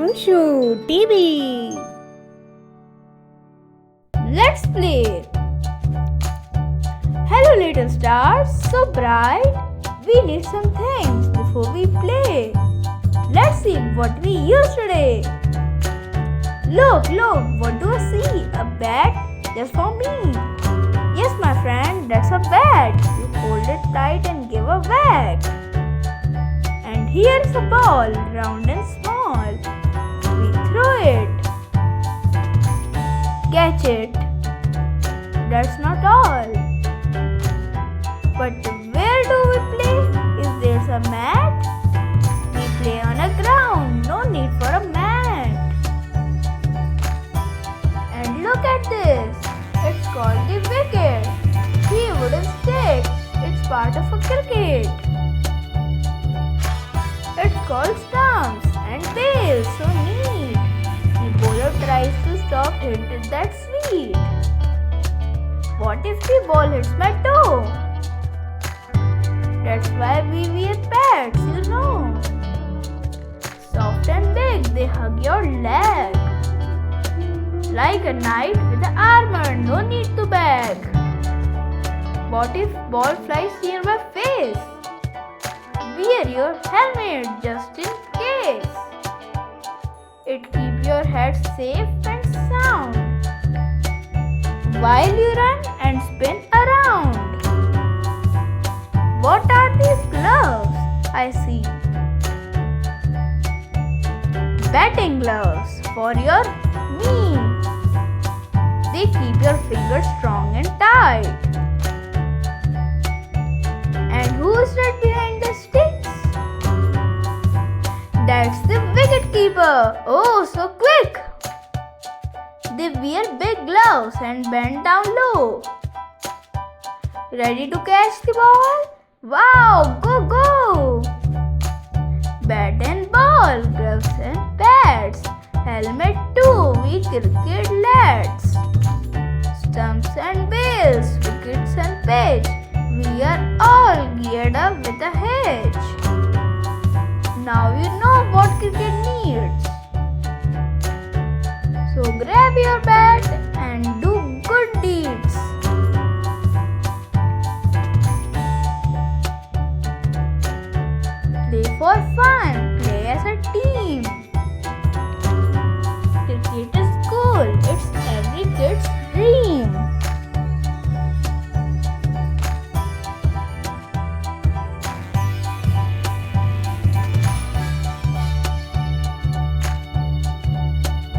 Kushu TV. Let's play. Hello little stars, so bright. We need some things before we play. Let's see what we use today. Look, what do I see? A bat? Just for me. Yes, my friend, that's a bat. You hold it tight and give a whack. And here's a ball, round and small. We throw it. Catch it. That's not all. But where do we play? Is there a mat? We play on a ground, no need for a mat. And look at this. It's called the wicket. 3 wooden sticks. It's part of a cricket. It's called stumps and bails. So neat. The bowler tries to stop it. That's sweet. What if the ball hits my toe? That's why we wear pads, you know. Soft and big, they hug your leg. Like a knight with armor, no need to beg. What if ball flies near my face? Wear your helmet just in case. It keeps your head safe and sound while you run and spin around. What are these gloves I see? Batting gloves for your knee. They keep your fingers strong and tight. And who's right behind the sticks? That's the wicket keeper. Oh, so quick! They wear big gloves and bend down low. Ready to catch the ball? Wow, go! Bat and ball, gloves and pads, helmet too, we cricket lads. Stumps and bails, wickets and pitch, we are all geared up with a hitch. Now you know what cricket needs. So grab your bat and do good deeds. Play for fun, play as a team.